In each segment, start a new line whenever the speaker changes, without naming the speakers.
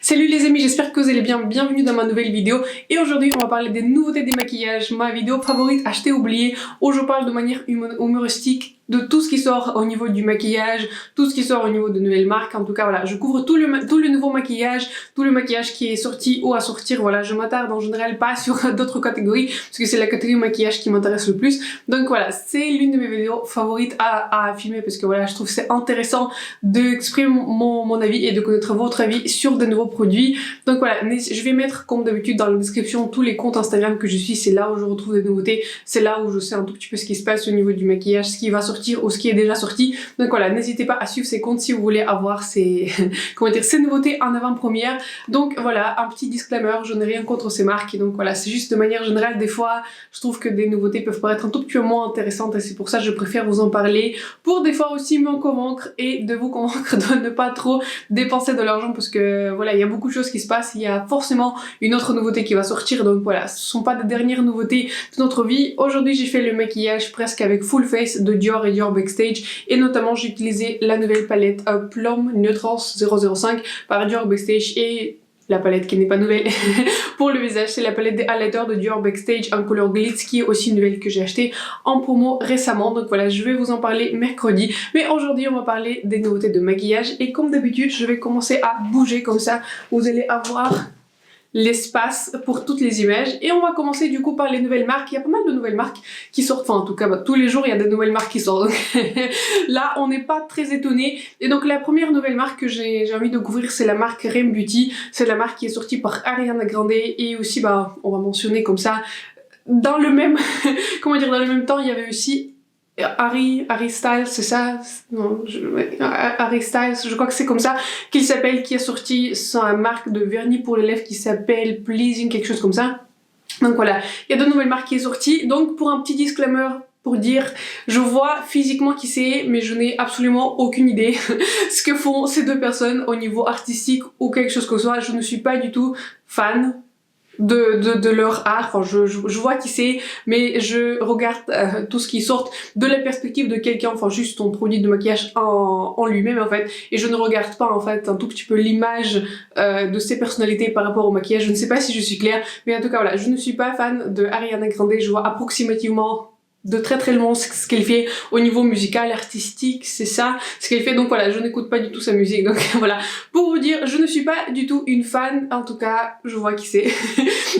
Salut les amis, j'espère que vous allez bien, bienvenue dans ma nouvelle vidéo et aujourd'hui on va parler des nouveautés des maquillages, ma vidéo favorite achetée oubliée où je parle de manière humoristique de tout ce qui sort au niveau du maquillage, tout ce qui sort au niveau de nouvelles marques. En tout cas voilà, je couvre tout le nouveau maquillage, tout le maquillage qui est sorti ou à sortir. Voilà, je m'attarde en général pas sur d'autres catégories parce que c'est la catégorie maquillage qui m'intéresse le plus. Donc voilà, c'est l'une de mes vidéos favorites à filmer parce que voilà, je trouve c'est intéressant d'exprimer mon avis et de connaître votre avis sur de nouveaux produits. Donc voilà, je vais mettre comme d'habitude dans la description tous les comptes Instagram que je suis. C'est là où je retrouve des nouveautés, c'est là où je sais un tout petit peu ce qui se passe au niveau du maquillage, ce qui va sortir ou ce qui est déjà sorti. Donc voilà, n'hésitez pas à suivre ces comptes si vous voulez avoir ces comment dire, ces nouveautés en avant-première. Donc voilà, un petit disclaimer, je n'ai rien contre ces marques et donc voilà, c'est juste de manière générale, des fois je trouve que des nouveautés peuvent paraître un tout petit peu moins intéressantes et c'est pour ça que je préfère vous en parler, pour des fois aussi me convaincre et de vous convaincre de ne pas trop dépenser de l'argent parce que voilà, il y a beaucoup de choses qui se passent, il y a forcément une autre nouveauté qui va sortir, donc voilà, ce sont pas des dernières nouveautés de notre vie. Aujourd'hui j'ai fait le maquillage presque avec full face de Dior et Dior Backstage et notamment j'ai utilisé la nouvelle palette Plum Neutrals 005 par Dior Backstage et la palette qui n'est pas nouvelle pour le visage, c'est la palette des highlighters de Dior Backstage en couleur glitz qui est aussi nouvelle que j'ai acheté en promo récemment. Donc voilà, je vais vous en parler mercredi. Mais aujourd'hui, on va parler des nouveautés de maquillage et comme d'habitude, je vais commencer à bouger comme ça. Vous allez avoir l'espace pour toutes les images et on va commencer du coup par les nouvelles marques. Il y a pas mal de nouvelles marques qui sortent, enfin en tout cas tous les jours il y a des nouvelles marques qui sortent, donc là on n'est pas très étonné. Et donc la première nouvelle marque que j'ai envie de couvrir, c'est la marque Rem Beauty. C'est la marque qui est sortie par Ariana Grande et aussi on va mentionner comme ça dans le même comment dire, dans le même temps il y avait aussi Harry Styles, c'est ça? Non, Harry Styles, je crois que c'est comme ça qu'il s'appelle, qui a sorti sa marque de vernis pour les lèvres qui s'appelle Pleasing, quelque chose comme ça. Donc voilà, il y a de nouvelles marques qui sont sorties. Donc pour un petit disclaimer, pour dire, je vois physiquement qui c'est, mais je n'ai absolument aucune idée ce que font ces deux personnes au niveau artistique ou quelque chose que ce soit. Je ne suis pas du tout fan de leur art. Enfin je vois qui c'est, mais je regarde tout ce qui sort de la perspective de quelqu'un, enfin juste ton produit de maquillage en lui-même en fait, et je ne regarde pas en fait un tout petit peu l'image de ses personnalités par rapport au maquillage. Je ne sais pas si je suis claire, mais en tout cas voilà, je ne suis pas fan de Ariana Grande. Je vois approximativement de très loin ce qu'elle fait au niveau musical, artistique, c'est ça ce qu'elle fait. Donc voilà, je n'écoute pas du tout sa musique, donc voilà, pour vous dire, je ne suis pas du tout une fan. En tout cas je vois qui c'est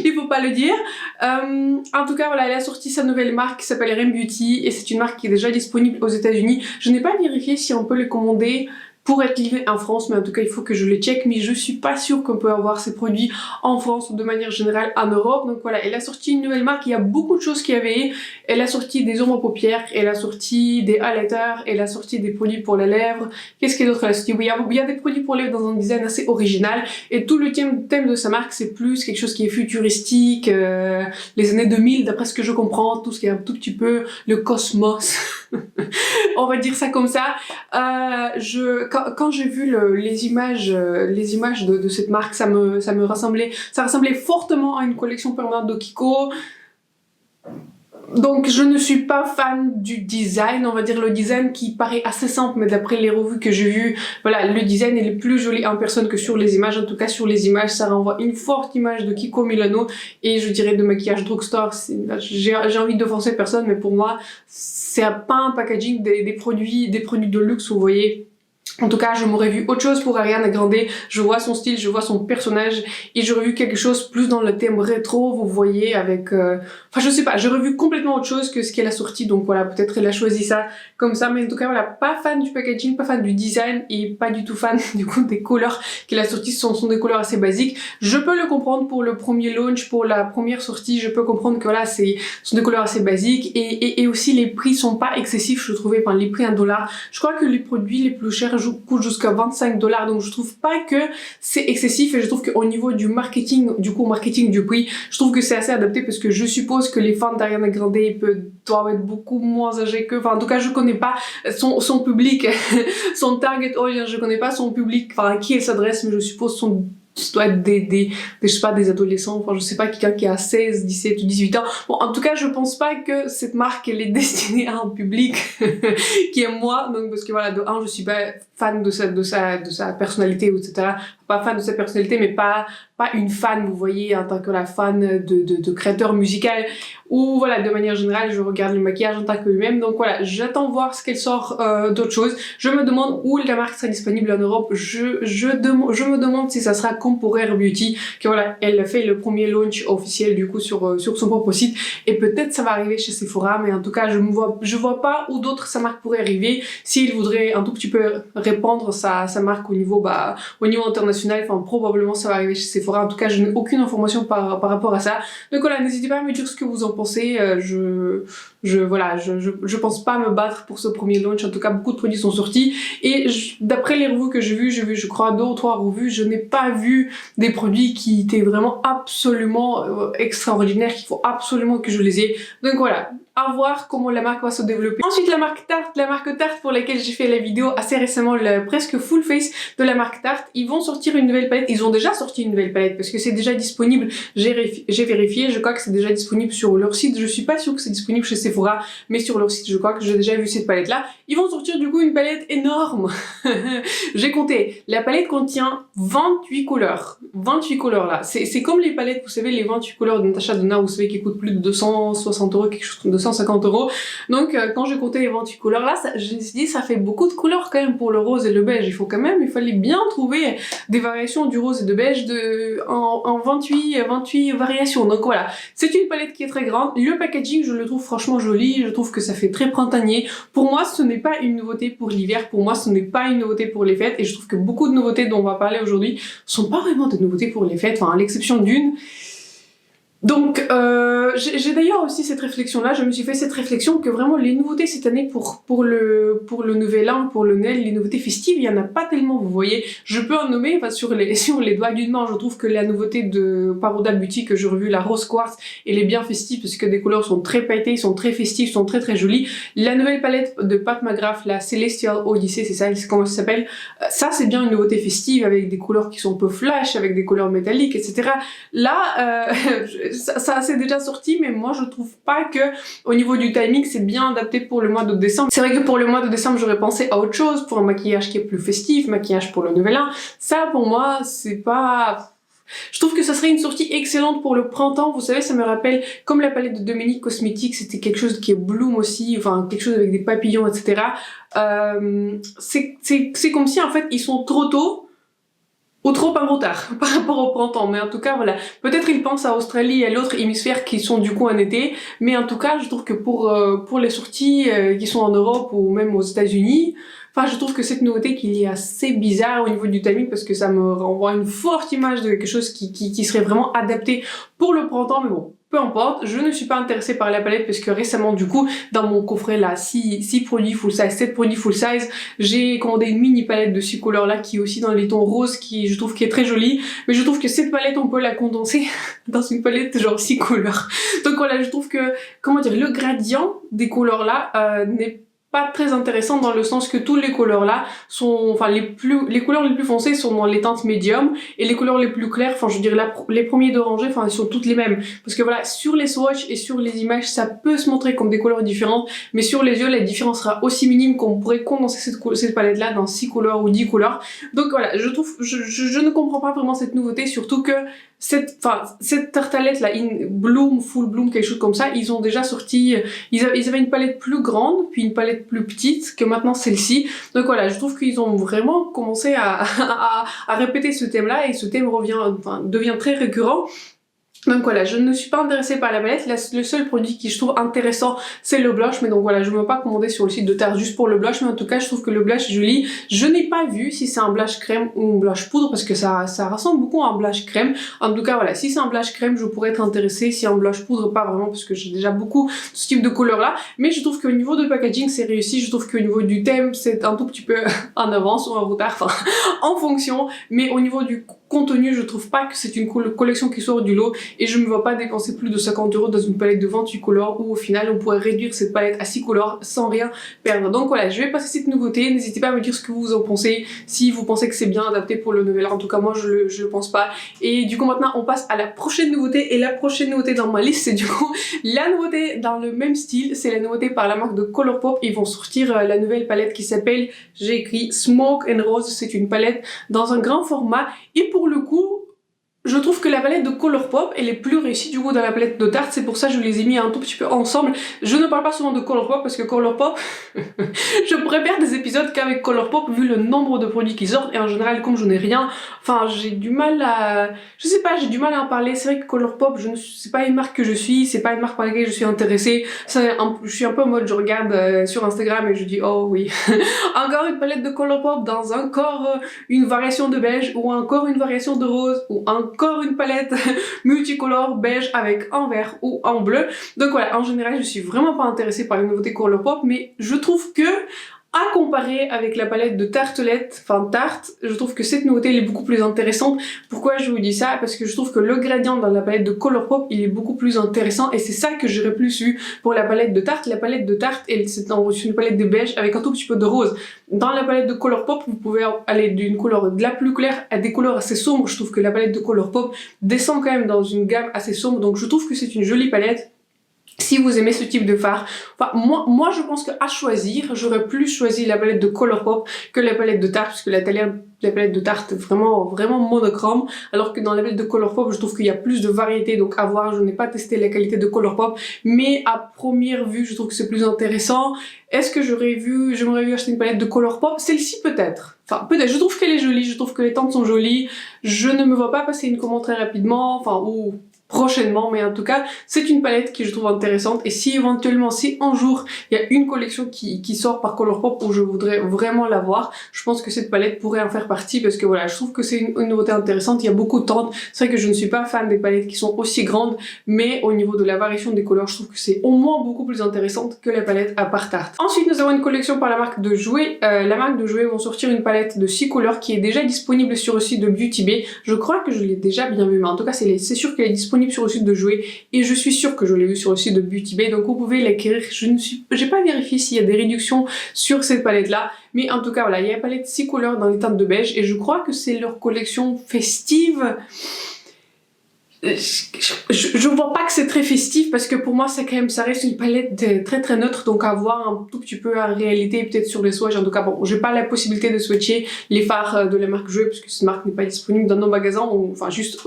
il faut pas le dire. En tout cas voilà, elle a sorti sa nouvelle marque qui s'appelle Rem Beauty et c'est une marque qui est déjà disponible aux États-Unis. Je n'ai pas vérifié si on peut les commander pour être livré en France, mais en tout cas il faut que je les check, mais je suis pas sûre qu'on peut avoir ces produits en France ou de manière générale en Europe. Donc voilà, elle a sorti une nouvelle marque, il y a beaucoup de choses qu'il y avait. Elle a sorti des ombres paupières, elle a sorti des highlighters, elle a sorti des produits pour les lèvres. Qu'est-ce qu'il y a d'autre? Elle a sorti, oui, il y a des produits pour les lèvres dans un design assez original et tout le thème de sa marque c'est plus quelque chose qui est futuristique, les années 2000 d'après ce que je comprends, tout ce qui est un tout petit peu le cosmos on va dire ça comme ça. Quand j'ai vu les images de cette marque, ça ressemblait fortement à une collection permanente de Kiko. Donc je ne suis pas fan du design, on va dire le design qui paraît assez simple, mais d'après les revues que j'ai vues, voilà, le design il est plus joli en personne que sur les images. En tout cas sur les images ça renvoie une forte image de Kiko Milano et je dirais de maquillage drugstore. J'ai envie d'offenser personne, mais pour moi c'est pas un packaging des produits de luxe, vous voyez. En tout cas, je m'aurais vu autre chose pour Ariana Grande. Je vois son style, je vois son personnage et j'aurais vu quelque chose plus dans le thème rétro, vous voyez, avec... Enfin, je sais pas, j'aurais vu complètement autre chose que ce qu'elle a sorti. Donc voilà, peut-être elle a choisi ça comme ça. Mais en tout cas, voilà, pas fan du packaging, pas fan du design et pas du tout fan du coup des couleurs qu'elle a sorties. Ce sont des couleurs assez basiques. Je peux le comprendre pour le premier launch, pour la première sortie. Je peux comprendre que voilà, ce sont des couleurs assez basiques et aussi les prix sont pas excessifs, je trouvais. Enfin, les prix $1. Je crois que les produits les plus chers coûte jusqu'à $25, donc je trouve pas que c'est excessif et je trouve qu'au niveau du marketing, marketing du prix, je trouve que c'est assez adapté parce que je suppose que les fans d'Ariana Grande doivent être beaucoup moins âgés que, enfin en tout cas je connais pas son public, son target audience, je connais pas son public, enfin à qui elle s'adresse, mais je suppose son ça doit être je sais pas, des adolescents, enfin je sais pas, quelqu'un qui a 16, 17 ou 18 ans. Bon, en tout cas, je pense pas que cette marque, elle est destinée à un public qui est moi, donc parce que voilà, de un, je suis pas fan de sa personnalité, etc. Pas fan de sa personnalité, mais pas une fan, vous voyez, en tant que la fan de créateur musical, ou voilà, de manière générale, je regarde le maquillage en tant que lui-même, donc voilà, j'attends voir ce qu'elle sort d'autres choses. Je me demande où la marque sera disponible en Europe, je me demande si ça sera comme pour Rare Beauty, que voilà, elle a fait le premier launch officiel du coup sur son propre site, et peut-être ça va arriver chez Sephora, mais en tout cas, je vois pas où d'autres sa marque pourrait arriver, s'il voudrait un tout petit peu répandre sa marque au niveau international, enfin probablement ça va arriver chez Sephora. En tout cas, je n'ai aucune information par rapport à ça. Donc voilà, n'hésitez pas à me dire ce que vous en pensez. Je pense pas me battre pour ce premier launch. En tout cas, beaucoup de produits sont sortis et d'après les revues que j'ai vues, je crois 2 ou 3 revues, je n'ai pas vu des produits qui étaient vraiment absolument extraordinaires, qu'il faut absolument que je les ai. Donc voilà, à voir comment la marque va se développer. Ensuite, la marque Tarte pour laquelle j'ai fait la vidéo assez récemment, presque full face de la marque Tarte. Ils vont sortir une nouvelle palette. Ils ont déjà sorti une nouvelle palette parce que c'est déjà disponible. J'ai vérifié, je crois que c'est déjà disponible sur leur site. Je suis pas sûre que c'est disponible chez Sephora, mais sur leur site, je crois que j'ai déjà vu cette palette là. Ils vont sortir du coup une palette énorme. J'ai compté. La palette contient 28 couleurs. 28 couleurs là. C'est comme les palettes, vous savez, les 28 couleurs de Natasha Denona, vous savez, qui coûtent plus de 260 €, quelque chose comme 250 €. Donc quand j'ai compté les 28 couleurs là, je me suis dit ça fait beaucoup de couleurs quand même pour le rose et le beige. Il fallait bien trouver des variations du rose et de beige en 28 variations. Donc voilà, c'est une palette qui est très grande. Le packaging, je le trouve franchement joli. Je trouve que ça fait très printanier. Pour moi, ce n'est pas une nouveauté pour l'hiver. Pour moi, ce n'est pas une nouveauté pour les fêtes. Et je trouve que beaucoup de nouveautés dont on va parler aujourd'hui sont pas vraiment des nouveautés pour les fêtes. Enfin, à l'exception d'une. Donc, j'ai d'ailleurs aussi cette réflexion-là, je me suis fait cette réflexion que vraiment les nouveautés cette année pour le nouvel an, pour le Noël, les nouveautés festives, il y en a pas tellement, vous voyez. Je peux en nommer, enfin, sur les doigts d'une main, je trouve que la nouveauté de Paruda Beauty que j'ai revue, la Rose Quartz, elle est bien festive parce que des couleurs sont très pailletées, sont très festives, sont très très jolies. La nouvelle palette de Pat McGrath, la Celestial Odyssey, c'est ça, c'est comment ça s'appelle. Ça, c'est bien une nouveauté festive avec des couleurs qui sont un peu flash, avec des couleurs métalliques, etc. Là, ça c'est déjà sorti, mais moi je trouve pas que au niveau du timing c'est bien adapté pour le mois de décembre. C'est vrai que pour le mois de décembre j'aurais pensé à autre chose, pour un maquillage qui est plus festif, maquillage pour le nouvel an. Ça pour moi c'est pas... Je trouve que ça serait une sortie excellente pour le printemps. Vous savez, ça me rappelle comme la palette de Dominique Cosmetics, c'était quelque chose qui est bloom aussi, enfin quelque chose avec des papillons, etc. C'est comme si en fait ils sont trop tôt ou trop en retard par rapport au printemps, mais en tout cas voilà, peut-être ils pensent à Australie et à l'autre hémisphère qui sont du coup en été, mais en tout cas je trouve que pour les sorties qui sont en Europe ou même aux États-Unis, enfin je trouve que cette nouveauté qu'il est assez bizarre au niveau du timing parce que ça me renvoie une forte image de quelque chose qui serait vraiment adapté pour le printemps, mais bon. Peu importe, je ne suis pas intéressée par la palette parce que récemment du coup dans mon coffret là 6 produits full size, 7 produits full size, j'ai commandé une mini palette de 6 couleurs là qui est aussi dans les tons roses qui je trouve qui est très jolie, mais je trouve que cette palette on peut la condenser dans une palette genre 6 couleurs. Donc voilà, je trouve que comment dire, le gradient des couleurs là n'est pas très intéressant dans le sens que tous les couleurs là sont, enfin les couleurs les plus foncées sont dans les teintes médium et les couleurs les plus claires, enfin je dirais les premiers d'oranger, enfin elles sont toutes les mêmes parce que voilà, sur les swatchs et sur les images ça peut se montrer comme des couleurs différentes, mais sur les yeux la différence sera aussi minime qu'on pourrait condenser cette palette là dans 6 couleurs ou 10 couleurs. Donc voilà, je trouve, je ne comprends pas vraiment cette nouveauté, surtout que cette tartalette là, in bloom, full bloom, quelque chose comme ça, ils ont déjà sorti, ils avaient une palette plus grande, puis une palette plus petite, que maintenant celle-ci. Donc voilà, je trouve qu'ils ont vraiment commencé à répéter ce thème là, et ce thème devient très récurrent. Donc voilà, je ne suis pas intéressée par la palette. Le seul produit qui je trouve intéressant, c'est le blush. Mais donc voilà, je ne vais pas commander sur le site de Tarte juste pour le blush. Mais en tout cas, je trouve que le blush est joli. Je n'ai pas vu si c'est un blush crème ou un blush poudre parce que ça ressemble beaucoup à un blush crème. En tout cas, voilà, si c'est un blush crème, je pourrais être intéressée. Si un blush poudre, pas vraiment parce que j'ai déjà beaucoup de ce type de couleur là. Mais je trouve qu'au niveau de packaging, c'est réussi. Je trouve qu'au niveau du thème, c'est un tout petit peu en avance ou en retard, enfin, en fonction. Mais au niveau du contenu, je trouve pas que c'est une collection qui sort du lot et je me vois pas dépenser plus de 50 € dans une palette de 28 couleurs où au final on pourrait réduire cette palette à 6 couleurs sans rien perdre. Donc voilà, je vais passer cette nouveauté, n'hésitez pas à me dire ce que vous en pensez, si vous pensez que c'est bien adapté pour le nouvel an, en tout cas moi je le pense pas. Et du coup maintenant on passe à la prochaine nouveauté, et la prochaine nouveauté dans ma liste c'est du coup la nouveauté dans le même style, c'est la nouveauté par la marque de Colourpop. Ils vont sortir la nouvelle palette qui s'appelle, j'ai écrit Smoke and Rose, c'est une palette dans un grand format et pour le coup je trouve que la palette de Colourpop elle est plus réussie du coup dans la palette de Tarte, c'est pour ça que je les ai mis un tout petit peu ensemble. Je ne parle pas souvent de Colourpop parce que Colourpop je préfère des épisodes qu'avec Colourpop vu le nombre de produits qui sortent, et en général comme je n'ai rien, enfin j'ai du mal à, je sais pas, j'ai du mal à en parler. C'est vrai que Colourpop, c'est pas une marque que je suis, c'est pas une marque par laquelle je suis intéressée. Je suis un peu en mode je regarde sur Instagram et je dis oh oui encore une palette de Colourpop dans encore une variation de beige, ou encore une variation de rose, ou encore une palette multicolore beige avec en vert ou en bleu. Donc voilà, en général je suis vraiment pas intéressée par les nouveautés Colourpop, mais je trouve que à comparer avec la palette de Tartelette, enfin Tarte, je trouve que cette nouveauté elle est beaucoup plus intéressante. Pourquoi je vous dis ça? Parce que je trouve que le gradient dans la palette de Colourpop il est beaucoup plus intéressant, et c'est ça que j'aurais plus eu pour la palette de Tarte. La palette de Tarte c'est une palette de beige avec un tout petit peu de rose. Dans la palette de Colourpop vous pouvez aller d'une couleur de la plus claire à des couleurs assez sombres. Je trouve que la palette de Colourpop descend quand même dans une gamme assez sombre, donc je trouve que c'est une jolie palette. Si vous aimez ce type de fard, enfin moi je pense qu'à choisir, j'aurais plus choisi la palette de Colourpop que la palette de Tarte, parce que la palette de Tarte est vraiment monochrome, alors que dans la palette de Colourpop je trouve qu'il y a plus de variété. Donc à voir, je n'ai pas testé la qualité de Colourpop, mais à première vue je trouve que c'est plus intéressant. Est-ce que j'aimerais vu acheter une palette de Colourpop? Celle-ci peut-être. Enfin peut-être, je trouve qu'elle est jolie, je trouve que les teintes sont jolies, je ne me vois pas passer une commande très rapidement, enfin ou prochainement, mais en tout cas c'est une palette qui je trouve intéressante. Et si éventuellement, si un jour il y a une collection qui sort par Colourpop où je voudrais vraiment la voir, je pense que cette palette pourrait en faire partie, parce que voilà, je trouve que c'est une nouveauté intéressante. Il y a beaucoup de teintes, c'est vrai que je ne suis pas fan des palettes qui sont aussi grandes, mais au niveau de la variation des couleurs je trouve que c'est au moins beaucoup plus intéressante que la palette à part Tarte. Ensuite nous avons une collection par la marque de Jouer. La marque de Jouer vont sortir une palette de 6 couleurs qui est déjà disponible sur le site de Beauty Bay. Je crois que je l'ai déjà bien vu, mais en tout cas c'est sûr qu'elle est disponible sur le site de Jouer, et je suis sûre que je l'ai vu sur le site de Beauty Bay, donc vous pouvez l'acquérir. J'ai pas vérifié s'il y a des réductions sur cette palette là, mais en tout cas voilà, il y a une palette 6 couleurs dans les teintes de beige, et je crois que c'est leur collection festive. Je vois pas que c'est très festif, parce que pour moi ça reste une palette très neutre, donc à voir un tout petit peu en réalité peut-être sur les swatchs. En tout cas bon, j'ai pas la possibilité de swatcher les fards de la marque Jouer parce que cette marque n'est pas disponible dans nos magasins, ou enfin juste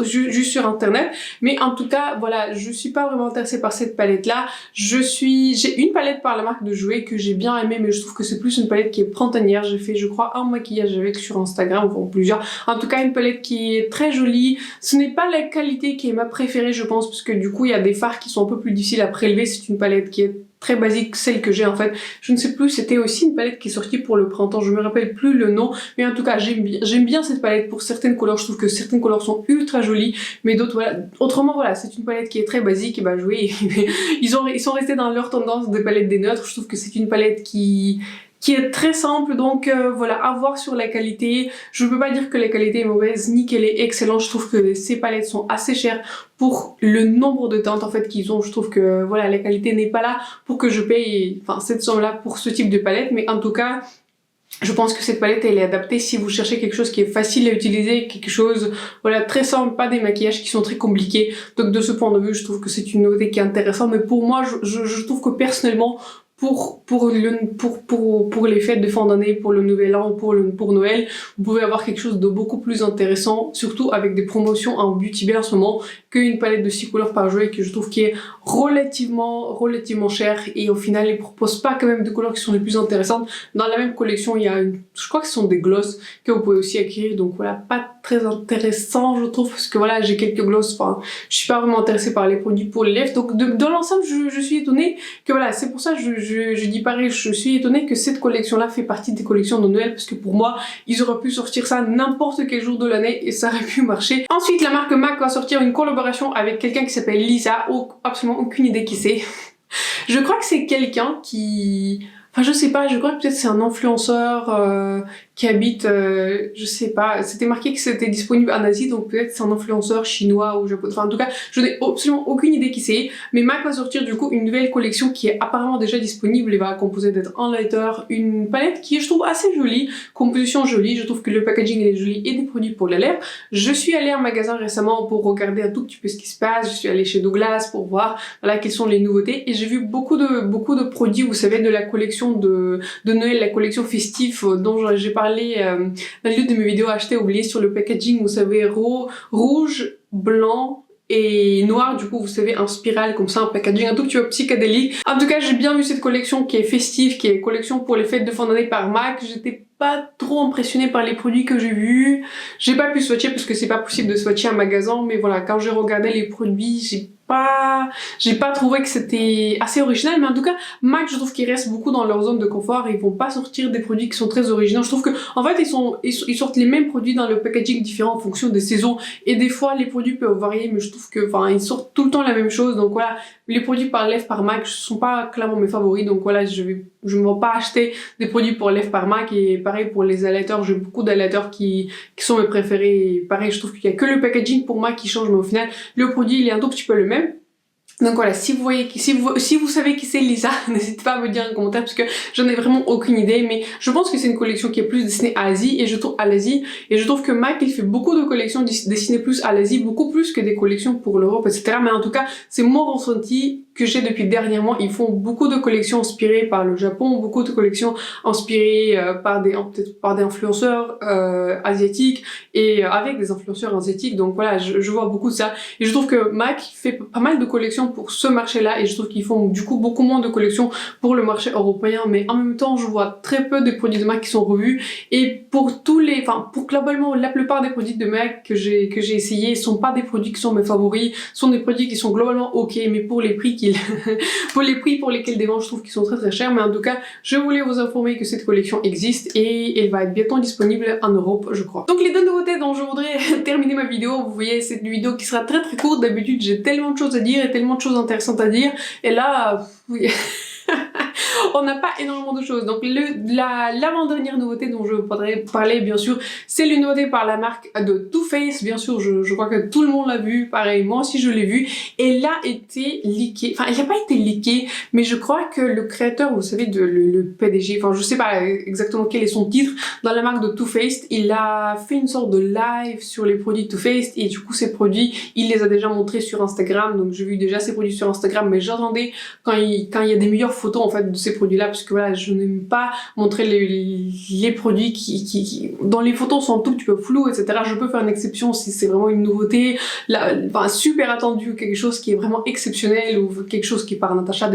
sur internet. Mais en tout cas voilà, je suis pas vraiment intéressée par cette palette là. J'ai une palette par la marque de Jouer que j'ai bien aimée, mais je trouve que c'est plus une palette qui est printanière. J'ai fait je crois un maquillage avec sur Instagram, enfin plusieurs. En tout cas une palette qui est très jolie. Ce n'est pas la qualité qui est ma préférée je pense, parce que du coup il y a des fards qui sont un peu plus difficiles à prélever. C'est une palette qui est très basique, celle que j'ai en fait. Je ne sais plus, c'était aussi une palette qui est sortie pour le printemps, je me rappelle plus le nom, mais en tout cas j'aime bien cette palette pour certaines couleurs. Je trouve que certaines couleurs sont ultra jolies, mais d'autres voilà. Autrement voilà, c'est une palette qui est très basique, et bah Jouer ils sont restés dans leur tendance des palettes des neutres. Je trouve que c'est une palette qui est très simple, donc voilà, à voir sur la qualité. Je peux pas dire que la qualité est mauvaise ni qu'elle est excellente. Je trouve que ces palettes sont assez chères pour le nombre de teintes en fait qu'ils ont. Je trouve que voilà, la qualité n'est pas là pour que je paye cette somme là pour ce type de palette, mais en tout cas je pense que cette palette elle est adaptée si vous cherchez quelque chose qui est facile à utiliser, quelque chose voilà très simple, pas des maquillages qui sont très compliqués. Donc de ce point de vue je trouve que c'est une nouveauté qui est intéressante, mais pour moi je trouve que personnellement pour les fêtes de fin d'année, pour le nouvel an, pour Noël, vous pouvez avoir quelque chose de beaucoup plus intéressant, surtout avec des promotions en Beauty Bay en ce moment, qu'une palette de 6 couleurs par Jouer que je trouve qui est relativement chère, et au final ils proposent pas quand même de couleurs qui sont les plus intéressantes. Dans la même collection il y a je crois que ce sont des glosses que vous pouvez aussi acquérir, donc voilà, pas très intéressant je trouve, parce que voilà j'ai quelques glosses, je suis pas vraiment intéressée par les produits pour les lèvres. Donc dans l'ensemble je suis étonnée que voilà, c'est pour ça je dis pareil, je suis étonnée que cette collection là fait partie des collections de Noël, parce que pour moi ils auraient pu sortir ça n'importe quel jour de l'année et ça aurait pu marcher. Ensuite la marque MAC va sortir une collaboration avec quelqu'un qui s'appelle Lisa, absolument aucune idée qui c'est. Je crois que c'est quelqu'un qui... Enfin je sais pas, je crois que peut-être c'est un influenceur qui habite, je sais pas, c'était marqué que c'était disponible en Asie, donc peut-être c'est un influenceur chinois ou japonais. Enfin, en tout cas, je n'ai absolument aucune idée qui c'est. Mais MAC va sortir du coup une nouvelle collection qui est apparemment déjà disponible et va composer d'être un lighter, une palette qui est, je trouve, assez jolie, composition jolie. Je trouve que le packaging est joli et des produits pour les lèvres. Je suis allée en magasin récemment pour regarder un tout petit peu ce qui se passe. Je suis allée chez Douglas pour voir, voilà, quelles sont les nouveautés. Et j'ai vu beaucoup de produits, vous savez, de la collection de Noël, la collection festive dont j'ai parlé dans l'une de mes vidéos achetées oubliées sur le packaging, vous savez, rouge, blanc et noir, du coup, vous savez, en spirale, comme ça, un packaging un tout petit peu psychédélique. En tout cas, j'ai bien vu cette collection qui est festive, qui est collection pour les fêtes de fin d'année par MAC. J'étais pas trop impressionnée par les produits que j'ai vus. J'ai pas pu swatcher parce que c'est pas possible de swatcher en magasin, mais voilà, quand j'ai regardé les produits, j'ai pas trouvé que c'était assez original, mais en tout cas, MAC, je trouve qu'ils restent beaucoup dans leur zone de confort. Ils vont pas sortir des produits qui sont très originaux. Je trouve que, en fait, ils sortent les mêmes produits dans le packaging différent en fonction des saisons. Et des fois, les produits peuvent varier, mais je trouve que, enfin, ils sortent tout le temps la même chose. Donc voilà, les produits par lèvres par MAC sont pas clairement mes favoris. Donc voilà, je ne vais pas acheter des produits pour lèvres par MAC. Et pareil pour les highlighters, j'ai beaucoup d'highlighters qui sont mes préférés. Et pareil, je trouve qu'il y a que le packaging pour MAC qui change, mais au final, le produit, il est un tout petit peu le même. Donc voilà, si vous savez qui c'est Lisa, n'hésitez pas à me dire en commentaire parce que j'en ai vraiment aucune idée, mais je pense que c'est une collection qui est plus destinée à l'Asie et je trouve que MAC il fait beaucoup de collections destinées plus à l'Asie, beaucoup plus que des collections pour l'Europe, etc. Mais en tout cas, c'est mon ressenti que j'ai depuis dernièrement. Ils font beaucoup de collections inspirées par le Japon, beaucoup de collections inspirées par des influenceurs asiatiques et avec des influenceurs asiatiques. Donc voilà, je vois beaucoup de ça et je trouve que MAC fait pas mal de collections pour ce marché-là et je trouve qu'ils font du coup beaucoup moins de collections pour le marché européen, mais en même temps je vois très peu de produits de MAC qui sont revus et pour globalement la plupart des produits de MAC que j'ai essayé sont pas des produits qui sont mes favoris, sont des produits qui sont globalement ok, mais pour les prix pour lesquels ils vendent, je trouve qu'ils sont très très chers. Mais en tout cas, je voulais vous informer que cette collection existe et elle va être bientôt disponible en Europe, je crois. Donc les deux nouveautés dont je voudrais terminer ma vidéo, vous voyez, c'est une vidéo qui sera très très courte. D'habitude j'ai tellement de choses à dire et tellement de choses intéressantes à dire, et là oui. On n'a pas énormément de choses. Donc l'avant-dernière nouveauté dont je voudrais parler, bien sûr, c'est une nouveauté par la marque de Too Faced. Bien sûr, je crois que tout le monde l'a vu, pareil, moi aussi je l'ai vu. Elle a été leakée, enfin elle n'a pas été leakée, mais je crois que le créateur, vous savez, le PDG, enfin je sais pas exactement quel est son titre, dans la marque de Too Faced, il a fait une sorte de live sur les produits Too Faced et du coup ces produits, il les a déjà montrés sur Instagram, donc j'ai vu déjà ces produits sur Instagram, mais j'attendais quand il y a des meilleures photos en fait de ces produits là parce que voilà, je n'aime pas montrer les produits qui dans les photos sont un tout petit peu flous, etc. Je peux faire une exception si c'est vraiment une nouveauté là, enfin, super attendu, quelque chose qui est vraiment exceptionnel ou quelque chose qui par Natacha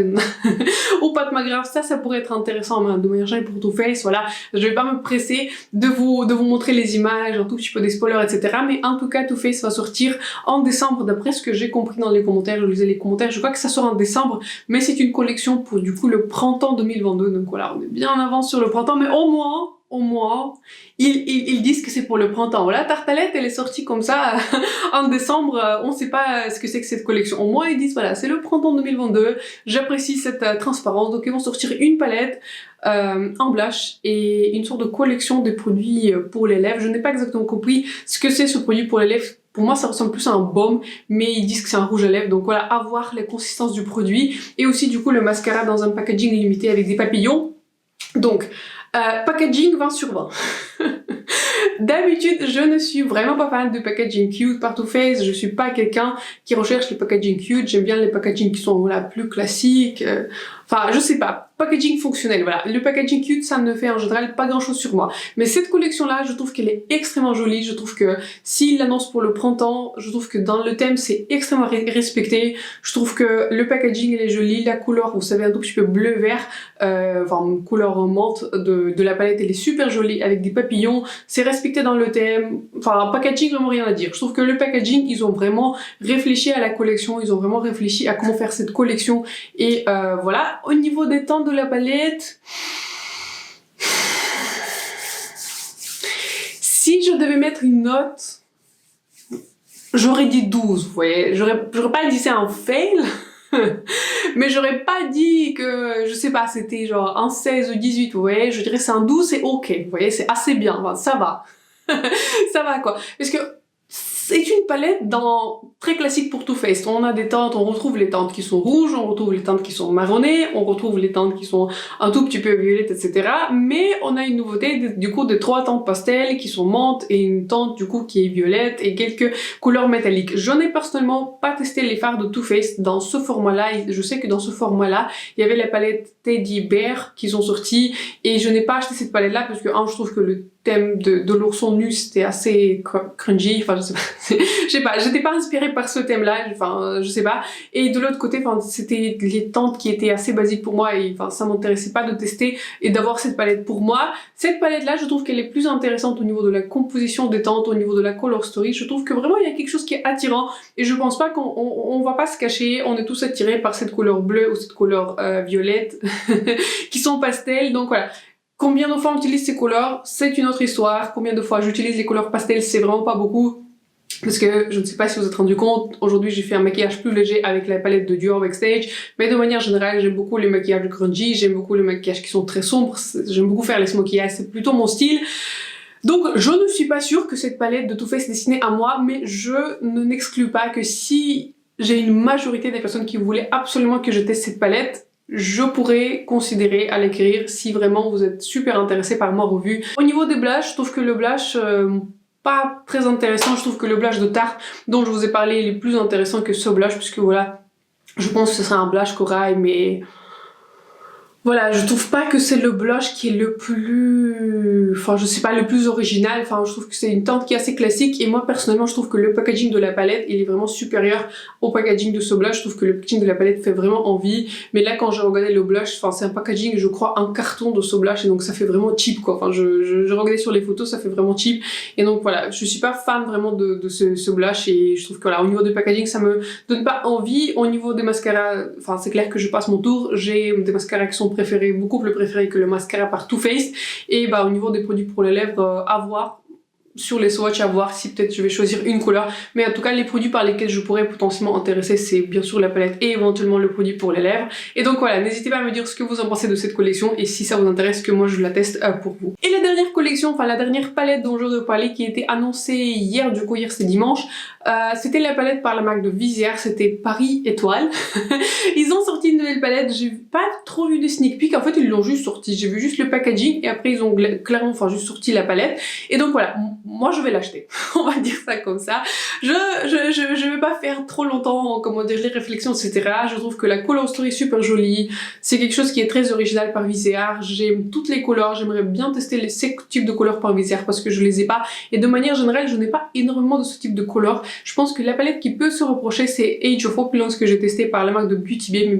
ou Pat McGrath, ça pourrait être intéressant de manière générale pour Too Faced. Voilà, je vais pas me presser de vous montrer les images, un tout petit peu des spoilers, etc. Mais en tout cas, Too Faced va sortir en décembre d'après ce que j'ai compris dans les commentaires. Je lisais les commentaires, je crois que ça sort en décembre, mais c'est une collection pour du coup le printemps 2022, donc voilà, on est bien en avance sur le printemps, mais au moins, ils disent que c'est pour le printemps. Voilà, Tartalette, elle est sortie comme ça en décembre, on sait pas ce que c'est que cette collection. Au moins, ils disent, voilà, c'est le printemps 2022, j'apprécie cette transparence, donc ils vont sortir une palette en blush et une sorte de collection des produits pour les lèvres. Je n'ai pas exactement compris ce que c'est ce produit pour les lèvres. Pour moi, ça ressemble plus à un baume, mais ils disent que c'est un rouge à lèvres. Donc voilà, à voir la consistance du produit. Et aussi, du coup, le mascara dans un packaging limité avec des papillons. Donc, packaging 20 sur 20. D'habitude, je ne suis vraiment pas fan de packaging cute par Too Faced. Je suis pas quelqu'un qui recherche les packaging cute. J'aime bien les packaging qui sont voilà, plus classiques. Enfin, je sais pas. Packaging fonctionnel, voilà. Le packaging cute, ça ne fait en général pas grand chose sur moi. Mais cette collection-là, je trouve qu'elle est extrêmement jolie. Je trouve que s'il l'annonce pour le printemps, je trouve que dans le thème, c'est extrêmement respecté. Je trouve que le packaging, elle est jolie. La couleur, vous savez, un tout petit peu bleu-vert, enfin, couleur menthe de la palette, elle est super jolie avec des papillons. C'est respecté dans le thème. Enfin, packaging, vraiment rien à dire. Je trouve que le packaging, ils ont vraiment réfléchi à la collection. Ils ont vraiment réfléchi à comment faire cette collection. Et voilà. Au niveau des teintes de la palette, si je devais mettre une note, j'aurais dit 12, vous voyez. J'aurais pas dit c'est un fail, Mais j'aurais pas dit que, je sais pas, c'était genre un 16 ou 18, vous voyez, je dirais c'est un 12, c'est ok, vous voyez, c'est assez bien, enfin, ça va. Ça va quoi. Parce que c'est une palette très classique pour Too Faced. On a des teintes, on retrouve les teintes qui sont rouges, on retrouve les teintes qui sont marronnées, on retrouve les teintes qui sont un tout petit peu violettes, etc. Mais on a une nouveauté, du coup, de 3 teintes pastel qui sont menthe et une teinte, du coup, qui est violette et quelques couleurs métalliques. Je n'ai personnellement pas testé les fards de Too Faced dans ce format-là. Je sais que dans ce format-là, il y avait la palette Teddy Bear qui sont sorties et je n'ai pas acheté cette palette-là parce que, je trouve que le thème de l'ourson nu c'était assez cringy, enfin je sais pas, j'étais pas inspirée par ce thème-là, enfin je sais pas. Et de l'autre côté, enfin c'était les teintes qui étaient assez basiques pour moi et enfin ça m'intéressait pas de tester et d'avoir cette palette pour moi. Cette palette-là, je trouve qu'elle est plus intéressante au niveau de la composition des teintes, au niveau de la color story. Je trouve que vraiment il y a quelque chose qui est attirant et je pense pas qu'on va pas se cacher, on est tous attirés par cette couleur bleue ou cette couleur violette qui sont pastel, donc voilà. Combien de fois on utilise ces couleurs, c'est une autre histoire. Combien de fois j'utilise les couleurs pastel, c'est vraiment pas beaucoup. Parce que je ne sais pas si vous vous êtes rendu compte, aujourd'hui j'ai fait un maquillage plus léger avec la palette de Dior Backstage, mais de manière générale j'aime beaucoup les maquillages grungy, j'aime beaucoup les maquillages qui sont très sombres, j'aime beaucoup faire les smokey eyes, c'est plutôt mon style. Donc je ne suis pas sûre que cette palette de Too Faced est destinée à moi, mais je ne n'exclus pas que si j'ai une majorité des personnes qui voulaient absolument que je teste cette palette, je pourrais considérer à l'écrire si vraiment vous êtes super intéressé par ma revue. Au niveau des blushs, je trouve que le blush pas très intéressant, je trouve que le blush de Tarte dont je vous ai parlé il est plus intéressant que ce blush puisque voilà, je pense que ce sera un blush corail mais voilà, je trouve pas que c'est le blush qui est le plus... Enfin, je sais pas, le plus original. Enfin, je trouve que c'est une teinte qui est assez classique. Et moi, personnellement, je trouve que le packaging de la palette, il est vraiment supérieur au packaging de ce blush. Je trouve que le packaging de la palette fait vraiment envie. Mais là, quand j'ai regardé le blush, enfin, c'est un packaging, je crois, un carton de ce blush. Et donc, ça fait vraiment cheap, quoi. Enfin, je regardais sur les photos, ça fait vraiment cheap. Et donc, voilà, je suis pas fan vraiment de ce blush. Et je trouve que, voilà, au niveau du packaging, ça me donne pas envie. Au niveau des mascaras, enfin, c'est clair que je passe mon tour. J'ai des mascaras qui sont préféré, beaucoup plus préféré que le mascara par Too Faced. Et bah au niveau des produits pour les lèvres, à voir sur les swatchs, à voir si peut-être je vais choisir une couleur. Mais en tout cas, les produits par lesquels je pourrais potentiellement intéresser, c'est bien sûr la palette et éventuellement le produit pour les lèvres. Et donc voilà, n'hésitez pas à me dire ce que vous en pensez de cette collection et si ça vous intéresse que moi je la teste pour vous. Et la dernière collection, enfin la dernière palette dont je veux parler qui a été annoncée hier, du coup hier c'est dimanche, c'était la palette par la marque de Visière, c'était Paris Étoile. Ils ont sorti une nouvelle palette, j'ai pas trop vu de sneak peek, en fait ils l'ont juste sorti, j'ai vu juste le packaging et après ils ont clairement enfin juste sorti la palette. Et donc voilà, moi je vais l'acheter, on va dire ça comme ça. Je vais pas faire trop longtemps, comment dire, les réflexions, etc. Je trouve que la color story est super jolie, c'est quelque chose qui est très original par Visière, j'aime toutes les couleurs, j'aimerais bien tester ces types de couleurs par Visière parce que je les ai pas, et de manière générale je n'ai pas énormément de ce type de couleurs. Je pense que la palette qui peut se reprocher c'est Age of Opulence que j'ai testé par la marque de Beauty Bay, mais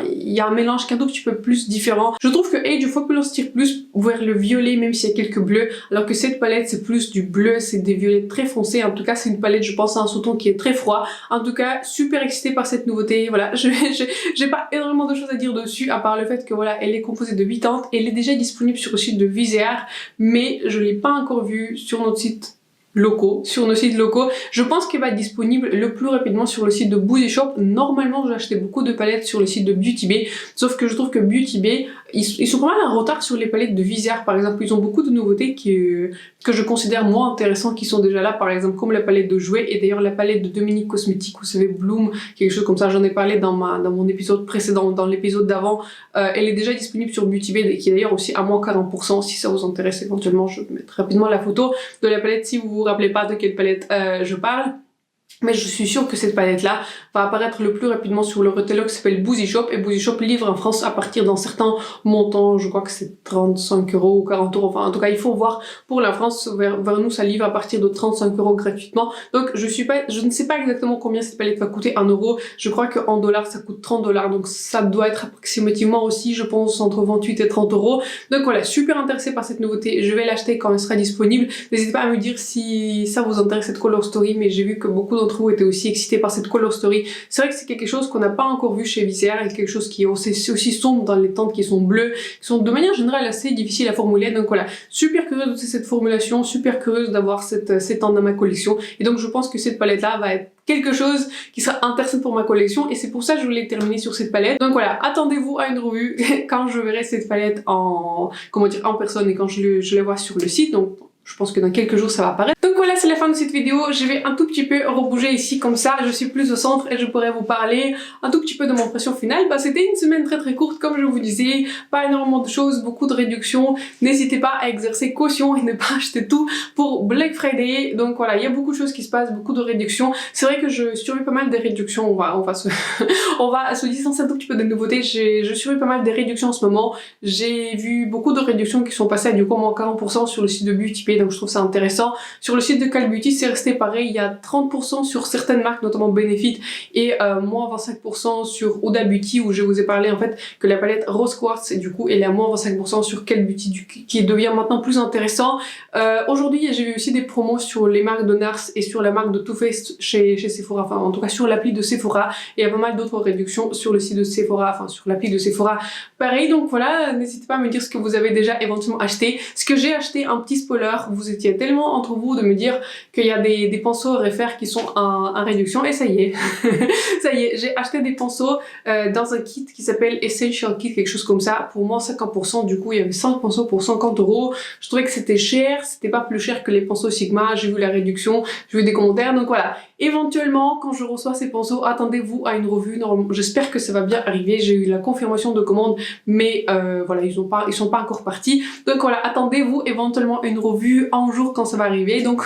il y a un mélange qui est un tout petit peu plus différent. Je trouve que Age of Opulence tire plus vers le violet même s'il y a quelques bleus, alors que cette palette c'est plus du bleu, c'est des violets très foncés. En tout cas c'est une palette, je pense, à un sous-ton qui est très froid. En tout cas super excitée par cette nouveauté. Voilà, j'ai pas énormément de choses à dire dessus à part le fait que voilà, elle est composée de 8 teintes, elle est déjà disponible sur le site de Visière, mais je l'ai pas encore vue sur notre site locaux, sur nos sites locaux. Je pense qu'elle va être disponible le plus rapidement sur le site de Boozy Shop. Normalement, j'ai acheté beaucoup de palettes sur le site de Beauty Bay, sauf que je trouve que Beauty Bay, ils sont pas mal en retard sur les palettes de Visière, par exemple. Ils ont beaucoup de nouveautés que je considère moins intéressantes qui sont déjà là, par exemple, comme la palette de jouets, et d'ailleurs la palette de Dominique Cosmetics, vous savez, Bloom, quelque chose comme ça, j'en ai parlé dans mon épisode précédent, dans l'épisode d'avant. Elle est déjà disponible sur Beauty Bay, qui est d'ailleurs aussi à moins 40%, si ça vous intéresse éventuellement, je vais mettre rapidement la photo de la palette si vous rappelez pas de quelle palette je parle. Mais je suis sûre que cette palette-là va apparaître le plus rapidement sur le retailer qui s'appelle Boozy Shop. Et Boozy Shop livre en France à partir d'un certain montant. Je crois que c'est 35 € ou 40 €. Enfin, en tout cas, il faut voir pour la France. Vers nous, ça livre à partir de 35 € gratuitement. Donc, je ne sais pas exactement combien cette palette va coûter en euros. Je crois qu'en dollars, ça coûte 30 $. Donc, ça doit être approximativement aussi, je pense, entre 28 et 30 €. Donc, voilà, super intéressée par cette nouveauté. Je vais l'acheter quand elle sera disponible. N'hésitez pas à me dire si ça vous intéresse cette color story. Mais j'ai vu que beaucoup d'entre d'entre vous étaient aussi excités par cette color story. C'est vrai que c'est quelque chose qu'on n'a pas encore vu chez Viseart, et quelque chose qui est aussi sombre dans les teintes qui sont bleues, qui sont de manière générale assez difficiles à formuler. Donc voilà, super curieuse de cette formulation, super curieuse d'avoir cette teinte dans ma collection. Et donc je pense que cette palette là va être quelque chose qui sera intéressant pour ma collection, et c'est pour ça que je voulais terminer sur cette palette. Donc voilà, attendez-vous à une revue quand je verrai cette palette en personne et quand je la vois sur le site. Donc je pense que dans quelques jours ça va apparaître. Donc voilà, c'est la fin de cette vidéo. Je vais un tout petit peu rebouger ici comme ça, je suis plus au centre et je pourrais vous parler un tout petit peu de mon impression finale. C'était une semaine très courte, comme je vous disais, pas énormément de choses, beaucoup de réductions. N'hésitez pas à exercer caution et ne pas acheter tout pour Black Friday. Donc voilà, il y a beaucoup de choses qui se passent, beaucoup de réductions. C'est vrai que je surveille pas mal des réductions, on va se distancer un tout petit peu des nouveautés. Je surveille pas mal des réductions en ce moment. J'ai vu beaucoup de réductions qui sont passées à du coup moins 40% sur le site de Beauty Pay, donc je trouve ça intéressant. Sur le site de Call Beauty, c'est resté pareil, il y a 30% sur certaines marques, notamment Benefit, et moins 25% sur Huda Beauty, où je vous ai parlé en fait que la palette Rose Quartz, et du coup elle est à moins 25% sur Call Beauty, qui devient maintenant plus intéressant. Aujourd'hui, j'ai vu aussi des promos sur les marques de NARS et sur la marque de Too Faced chez Sephora, enfin en tout cas sur l'appli de Sephora, et il y a pas mal d'autres réductions sur le site de Sephora, enfin sur l'appli de Sephora. Pareil, donc voilà, n'hésitez pas à me dire ce que vous avez déjà éventuellement acheté. Ce que j'ai acheté, un petit spoiler, vous étiez tellement entre vous de me dire qu'il y a des pinceaux RFR qui sont en réduction, et ça y est, ça y est, j'ai acheté des pinceaux dans un kit qui s'appelle Essential Kit, quelque chose comme ça, pour moins 50%, du coup il y avait 5 pinceaux pour 50 €. Je trouvais que c'était cher, c'était pas plus cher que les pinceaux Sigma, j'ai vu la réduction, j'ai vu des commentaires, donc voilà. Éventuellement, quand je reçois ces pinceaux, attendez-vous à une revue. J'espère que ça va bien arriver. J'ai eu la confirmation de commande, mais voilà, ils sont pas encore partis. Donc voilà, attendez-vous éventuellement une revue un jour quand ça va arriver. Donc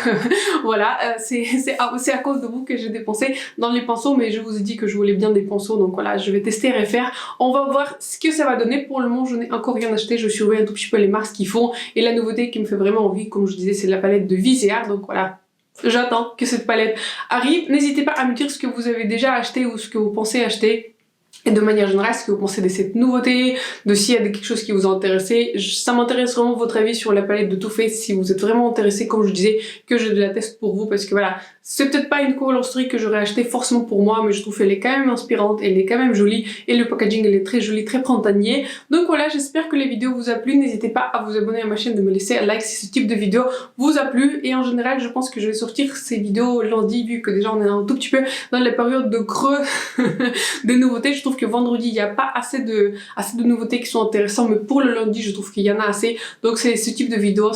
voilà, c'est à cause de vous que j'ai dépensé dans les pinceaux, mais je vous ai dit que je voulais bien des pinceaux. Donc voilà, je vais tester et refaire. On va voir ce que ça va donner. Pour le moment, je n'ai encore rien acheté. Je surveille un tout petit peu les marques qu'ils font. Et la nouveauté qui me fait vraiment envie, comme je disais, c'est la palette de Viseart. Donc voilà. J'attends que cette palette arrive. N'hésitez pas à me dire ce que vous avez déjà acheté ou ce que vous pensez acheter. Et de manière générale, ce que vous pensez de cette nouveauté, de s'il y a quelque chose qui vous a intéressé. Ça m'intéresse vraiment votre avis sur la palette de Too Faced, si vous êtes vraiment intéressé, comme je disais, que je la teste pour vous, parce que voilà, c'est peut-être pas une color story que j'aurais acheté forcément pour moi, mais je trouve qu'elle est quand même inspirante, elle est quand même jolie, et le packaging elle est très joli, très printanier. Donc voilà, j'espère que les vidéos vous a plu. N'hésitez pas à vous abonner à ma chaîne, de me laisser un like si ce type de vidéo vous a plu. Et en général, je pense que je vais sortir ces vidéos lundi, vu que déjà on est un tout petit peu dans la période de creux des nouveautés. Je trouve que vendredi il n'y a pas assez de nouveautés qui sont intéressantes, mais pour le lundi je trouve qu'il y en a assez. Donc ce type de vidéo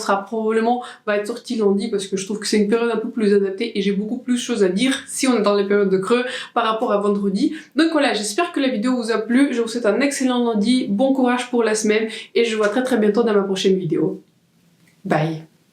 va être sorti lundi, parce que je trouve que c'est une période un peu plus adaptée et j'ai beaucoup plus de choses à dire si on est dans les périodes de creux par rapport à vendredi. Donc voilà, j'espère que la vidéo vous a plu. Je vous souhaite un excellent lundi, bon courage pour la semaine, et je vous vois très bientôt dans ma prochaine vidéo. Bye.